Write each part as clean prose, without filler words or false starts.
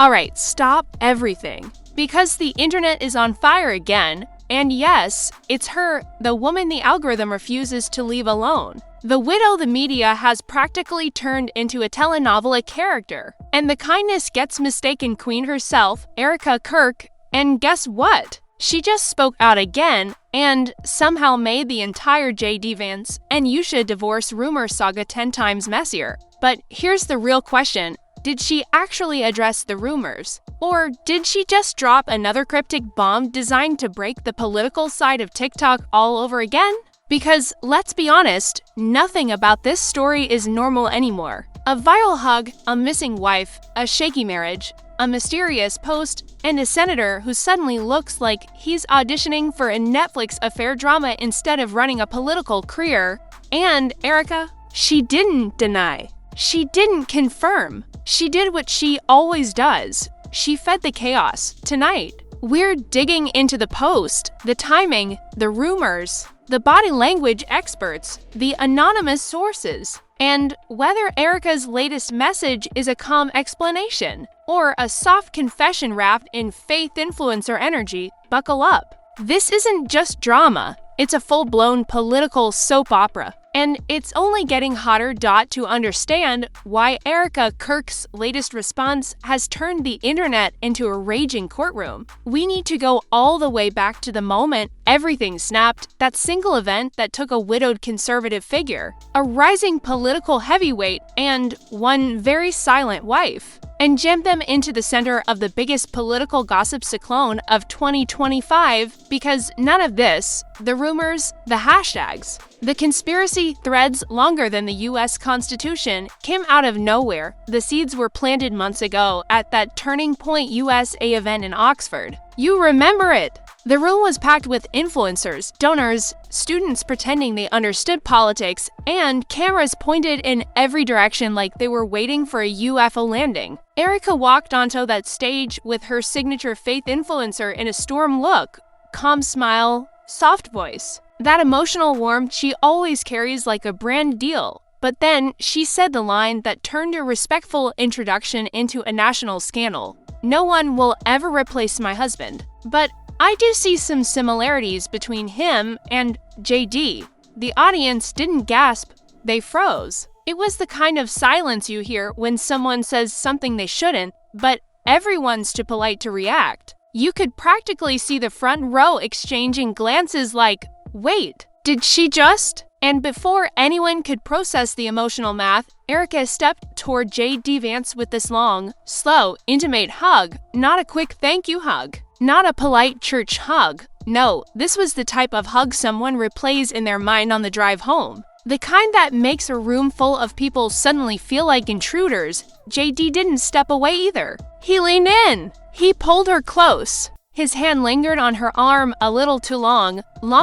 Alright, stop everything. Because the internet is on fire again, and yes, it's her, the woman the algorithm refuses to leave alone. The widow the media has practically turned into a telenovela character. And the kindness gets mistaken queen herself, Erika Kirk, and guess what? She just spoke out again and somehow made the entire Vance and Usha divorce rumor saga 10 times messier. But here's the real question. Did she actually address the rumors? Or did she just drop another cryptic bomb designed to break the political side of TikTok all over again? Because, let's be honest, nothing about this story is normal anymore. A viral hug, a missing wife, a shaky marriage, a mysterious post, and a senator who suddenly looks like he's auditioning for a Netflix affair drama instead of running a political career. And Erika, she didn't deny. She didn't confirm. She did what she always does. She fed the chaos. Tonight, we're digging into the post, the timing, the rumors, the body language experts, the anonymous sources, and whether Erika's latest message is a calm explanation or a soft confession wrapped in faith influencer energy. Buckle up. This isn't just drama. It's a full-blown political soap opera. And it's only getting hotter. To understand why Erika Kirk's latest response has turned the internet into a raging courtroom, we need to go all the way back to the moment everything snapped, that single event that took a widowed conservative figure, a rising political heavyweight, and one very silent wife, and jam them into the center of the biggest political gossip cyclone of 2025, because none of this, the rumors, the hashtags, the conspiracy threads longer than the US Constitution, came out of nowhere. The seeds were planted months ago at that Turning Point USA event in Oxford. You remember it! The room was packed with influencers, donors, students pretending they understood politics, and cameras pointed in every direction like they were waiting for a UFO landing. Erika walked onto that stage with her signature faith influencer in a storm look, calm smile, soft voice. That emotional warmth she always carries like a brand deal. But then she said the line that turned a respectful introduction into a national scandal. No one will ever replace my husband. But I do see some similarities between him and JD. The audience didn't gasp, they froze. It was the kind of silence you hear when someone says something they shouldn't, but everyone's too polite to react. You could practically see the front row exchanging glances like, wait, did she just? And before anyone could process the emotional math, Erika stepped toward Vance with this long, slow, intimate hug, not a quick thank you hug. Not a polite church hug. No, this was the type of hug someone replays in their mind on the drive home. The kind that makes a room full of people suddenly feel like intruders. JD didn't step away either. He leaned in. He pulled her close. His hand lingered on her arm a little too long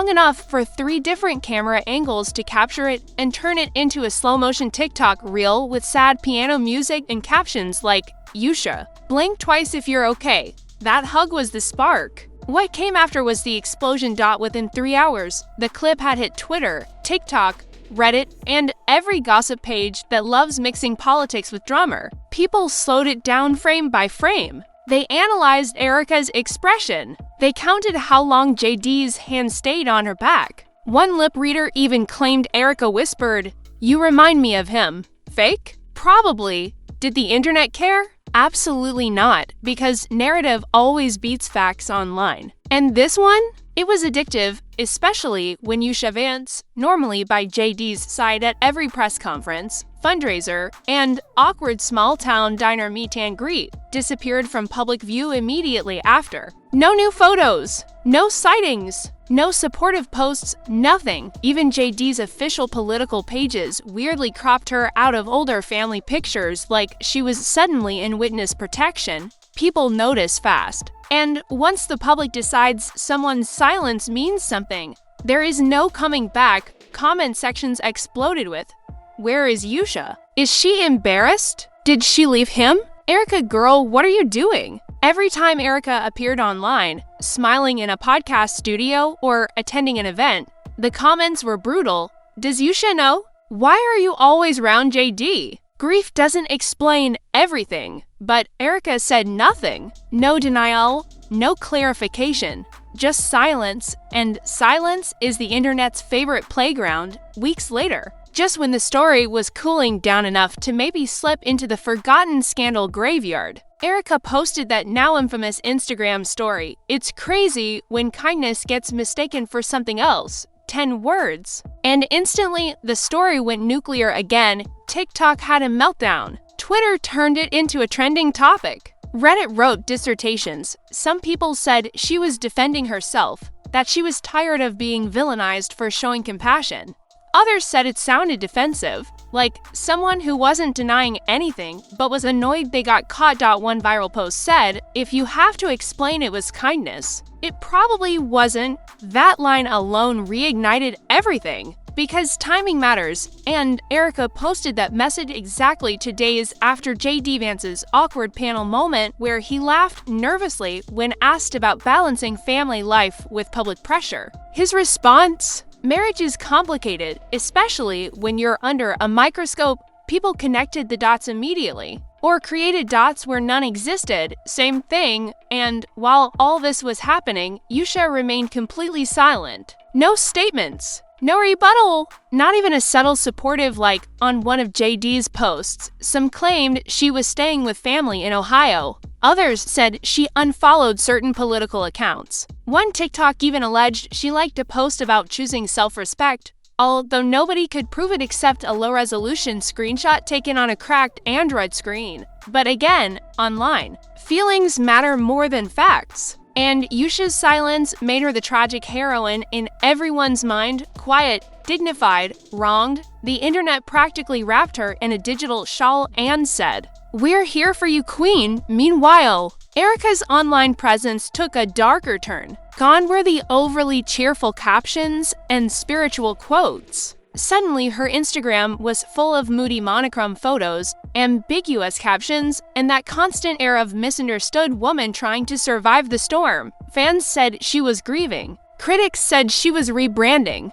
enough for 3 different camera angles to capture it and turn it into a slow-motion TikTok reel with sad piano music and captions like, Usha, blink twice if you're okay. That hug was the spark. What came after was the explosion. Within 3 hours, the clip had hit Twitter, TikTok, Reddit, and every gossip page that loves mixing politics with drama. People slowed it down frame by frame. They analyzed Erika's expression. They counted how long JD's hand stayed on her back. One lip reader even claimed Erika whispered, "You remind me of him." Fake? Probably. Did the internet care? Absolutely not, because narrative always beats facts online. And this one? It was addictive, especially when Usha Vance, normally by JD's side at every press conference, fundraiser, and awkward small-town diner meet and greet, disappeared from public view immediately after. No new photos, no sightings, no supportive posts, nothing. Even JD's official political pages weirdly cropped her out of older family pictures like she was suddenly in witness protection. People notice fast. And once the public decides someone's silence means something, there is no coming back. Comment sections exploded with, "Where is Usha? Is she embarrassed? Did she leave him? Erika girl, what are you doing?" Every time Erika appeared online, smiling in a podcast studio or attending an event, the comments were brutal. Does Usha know? Why are you always round JD? Grief doesn't explain everything, but Erika said nothing. No denial, no clarification, just silence, and silence is the internet's favorite playground weeks later. Just when the story was cooling down enough to maybe slip into the forgotten scandal graveyard, Erika posted that now infamous Instagram story, "It's crazy when kindness gets mistaken for something else." 10 words. And instantly, the story went nuclear again. TikTok had a meltdown. Twitter turned it into a trending topic. Reddit wrote dissertations. Some people said she was defending herself, that she was tired of being villainized for showing compassion. Others said it sounded defensive, like someone who wasn't denying anything but was annoyed they got caught. One viral post said, "If you have to explain it was kindness, it probably wasn't." That line alone reignited everything, because timing matters, and Erika posted that message exactly 2 days after J.D. Vance's awkward panel moment where he laughed nervously when asked about balancing family life with public pressure. His response? "Marriage is complicated, especially when you're under a microscope." People connected the dots immediately, or created dots where none existed, same thing, and while all this was happening, Usha remained completely silent. No statements, no rebuttal, not even a subtle supportive like on one of JD's posts. Some claimed she was staying with family in Ohio. Others said she unfollowed certain political accounts. One TikTok even alleged she liked a post about choosing self-respect, although nobody could prove it except a low-resolution screenshot taken on a cracked Android screen. But again, online, feelings matter more than facts. And Usha's silence made her the tragic heroine in everyone's mind, quiet, dignified, wronged. The internet practically wrapped her in a digital shawl and said, "We're here for you, Queen." Meanwhile, Erika's online presence took a darker turn. Gone were the overly cheerful captions and spiritual quotes. Suddenly, her Instagram was full of moody monochrome photos, ambiguous captions, and that constant air of misunderstood woman trying to survive the storm. Fans said she was grieving. Critics said she was rebranding.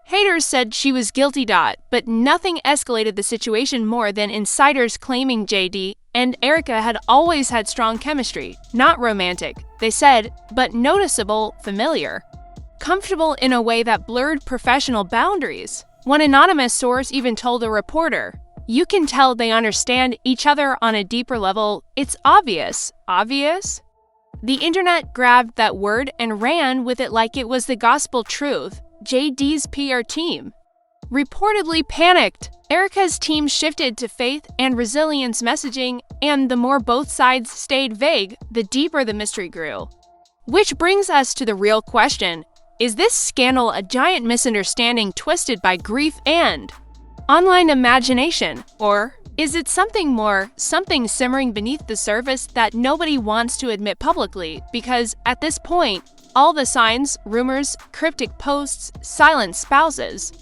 Haters said she was guilty. But nothing escalated the situation more than insiders claiming JD and Erika had always had strong chemistry. Not romantic, they said, but noticeable, familiar. Comfortable in a way that blurred professional boundaries. One anonymous source even told a reporter, "You can tell they understand each other on a deeper level. It's obvious." Obvious? The internet grabbed that word and ran with it like it was the gospel truth. JD's PR team reportedly panicked. Erika's team shifted to faith and resilience messaging, and the more both sides stayed vague, the deeper the mystery grew. Which brings us to the real question. Is this scandal a giant misunderstanding twisted by grief and online imagination? Or is it something more, something simmering beneath the surface that nobody wants to admit publicly? Because at this point, all the signs, rumors, cryptic posts, silent spouses,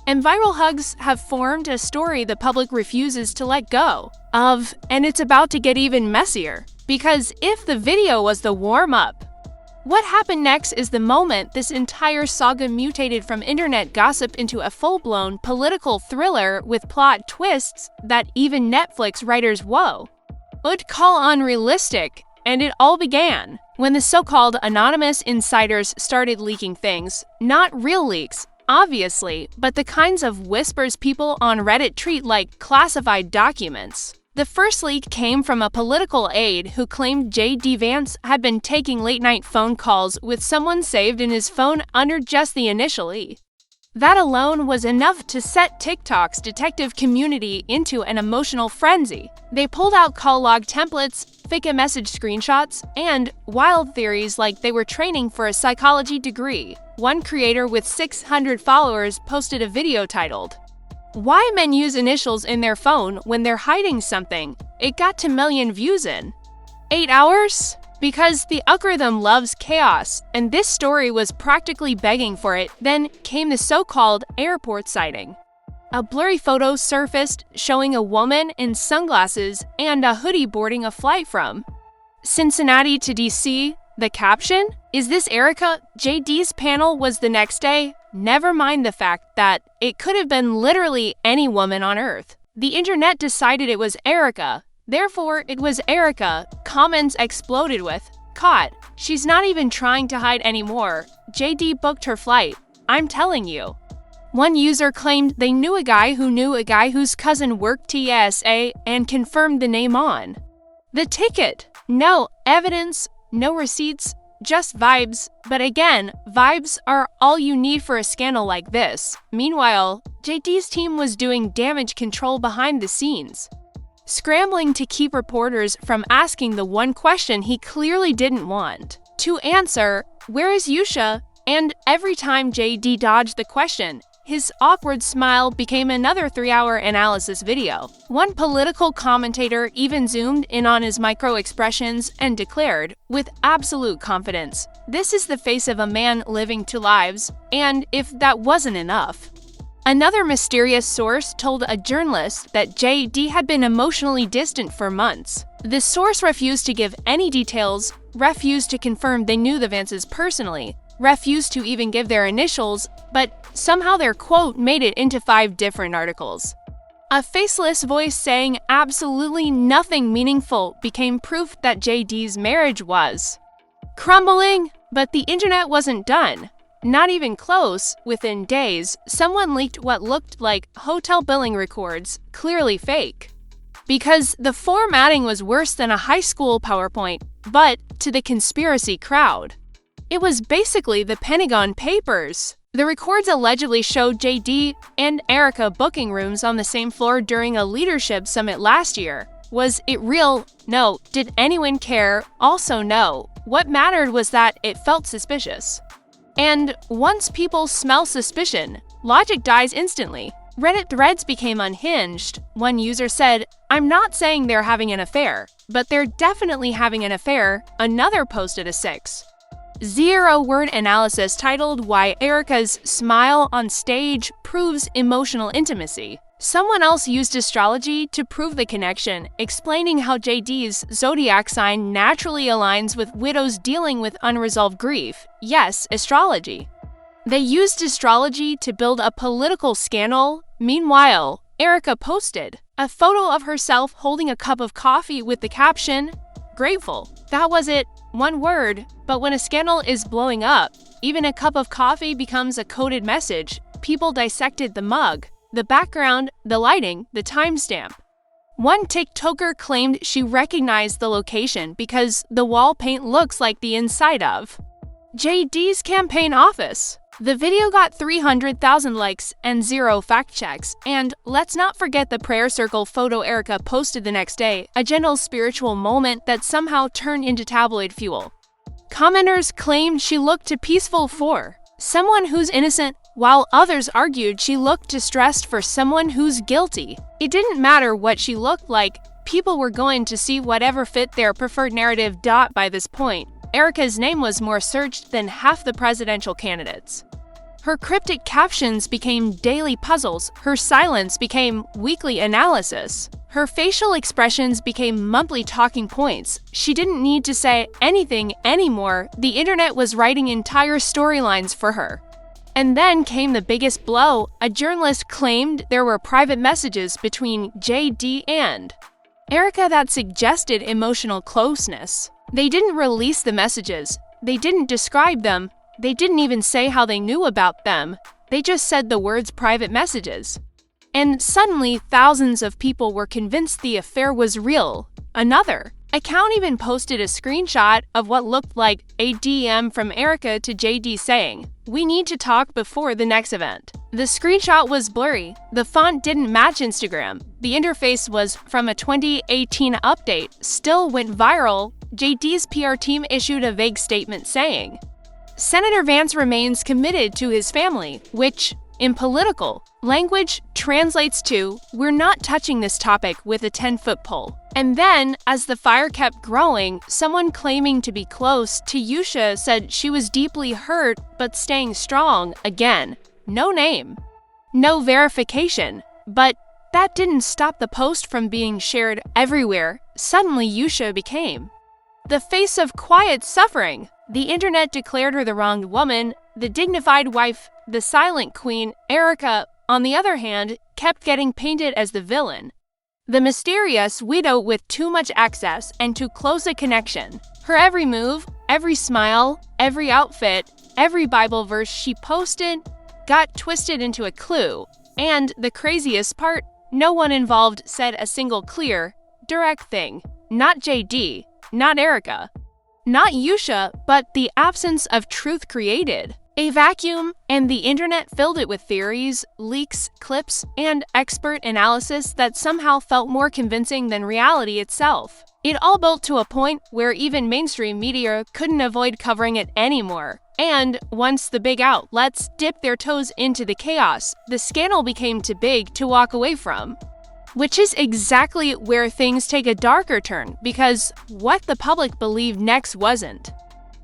and viral hugs have formed a story the public refuses to let go of, and it's about to get even messier. Because if the video was the warm-up, what happened next is the moment this entire saga mutated from internet gossip into a full-blown political thriller with plot twists that even Netflix writers would call unrealistic. And it all began when the so-called anonymous insiders started leaking things. Not real leaks, obviously, but the kinds of whispers people on Reddit treat like classified documents. The first leak came from a political aide who claimed J.D. Vance had been taking late-night phone calls with someone saved in his phone under just the initial E. That alone was enough to set TikTok's detective community into an emotional frenzy. They pulled out call log templates, fake message screenshots, and wild theories like they were training for a psychology degree. One creator with 600 followers posted a video titled, "Why Men Use Initials in Their Phone When They're Hiding Something." It got to million views in 8 hours? Because the algorithm loves chaos, and this story was practically begging for it. Then came the so-called airport sighting. A blurry photo surfaced showing a woman in sunglasses and a hoodie boarding a flight from Cincinnati to DC. The caption? "Is this Erika? JD's panel was the next day." Never mind the fact that it could have been literally any woman on Earth. The internet decided it was Erika. Therefore, it was Erika. Comments exploded with, "Caught. She's not even trying to hide anymore. JD booked her flight. I'm telling you." One user claimed they knew a guy whose cousin worked TSA and confirmed the name on the ticket. No evidence, no receipts, just vibes. But again, vibes are all you need for a scandal like this. Meanwhile, JD's team was doing damage control behind the scenes, scrambling to keep reporters from asking the one question he clearly didn't want to answer: where is Usha? And every time JD dodged the question, his awkward smile became another 3-hour analysis video. One political commentator even zoomed in on his micro-expressions and declared, with absolute confidence, "This is the face of a man living 2 lives," and if that wasn't enough. Another mysterious source told a journalist that JD had been emotionally distant for months. The source refused to give any details, refused to confirm they knew the Vances personally, refused to even give their initials, but somehow their quote made it into 5 different articles. A faceless voice saying absolutely nothing meaningful became proof that JD's marriage was crumbling. But the internet wasn't done. Not even close. Within days, someone leaked what looked like hotel billing records, clearly fake. Because the formatting was worse than a high school PowerPoint, but to the conspiracy crowd, it was basically the Pentagon Papers. The records allegedly showed JD and Erika booking rooms on the same floor during a leadership summit last year. Was it real? No. Did anyone care? Also no. What mattered was that it felt suspicious. And once people smell suspicion, logic dies instantly. Reddit threads became unhinged. One user said, "I'm not saying they're having an affair, but they're definitely having an affair." Another posted a 6-0-word analysis titled "Why Erika's Smile on Stage Proves Emotional Intimacy." Someone else used astrology to prove the connection, explaining how JD's zodiac sign naturally aligns with widows dealing with unresolved grief. Yes, astrology. They used astrology to build a political scandal. Meanwhile, Erika posted a photo of herself holding a cup of coffee with the caption, "Grateful." That was it. One word. But when a scandal is blowing up, even a cup of coffee becomes a coded message. People dissected the mug, the background, the lighting, the timestamp. One TikToker claimed she recognized the location because the wall paint looks like the inside of JD's campaign office. The video got 300,000 likes and 0 fact checks. And let's not forget the prayer circle photo Erika posted the next day, a gentle spiritual moment that somehow turned into tabloid fuel. Commenters claimed she looked peaceful for someone who's innocent, while others argued she looked distressed for someone who's guilty. It didn't matter what she looked like, people were going to see whatever fit their preferred narrative. By this point, Erika's name was more searched than half the presidential candidates. Her cryptic captions became daily puzzles, her silence became weekly analysis. Her facial expressions became monthly talking points. She didn't need to say anything anymore. The internet was writing entire storylines for her. And then came the biggest blow. A journalist claimed there were private messages between JD and Erika that suggested emotional closeness. They didn't release the messages. They didn't describe them. They didn't even say how they knew about them. They just said the words private messages. And suddenly, thousands of people were convinced the affair was real. Another account even posted a screenshot of what looked like a DM from Erika to JD saying, "We need to talk before the next event." The screenshot was blurry. The font didn't match Instagram. The interface was from a 2018 update. Still went viral. JD's PR team issued a vague statement saying, "Senator Vance remains committed to his family," which, in political language, translates to, "We're not touching this topic with a 10-foot pole." And then, as the fire kept growing, someone claiming to be close to Usha said she was deeply hurt but staying strong. Again, no name, no verification. But that didn't stop the post from being shared everywhere. Suddenly, Usha became the face of quiet suffering. The internet declared her the wronged woman, the dignified wife, the silent queen, Erika, on the other hand, kept getting painted as the villain. The mysterious widow with too much access and too close a connection. Her every move, every smile, every outfit, every Bible verse she posted got twisted into a clue. And the craziest part, no one involved said a single clear, direct thing. Not JD, not Erika, not Usha, but the absence of truth created a vacuum, and the internet filled it with theories, leaks, clips, and expert analysis that somehow felt more convincing than reality itself. It all built to a point where even mainstream media couldn't avoid covering it anymore. And once the big outlets dipped their toes into the chaos, the scandal became too big to walk away from. Which is exactly where things take a darker turn, because what the public believed next wasn't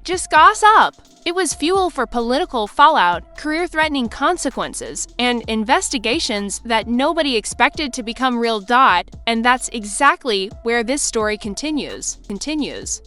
just gossip. It was fuel for political fallout, career-threatening consequences, and investigations that nobody expected to become real. And that's exactly where this story continues.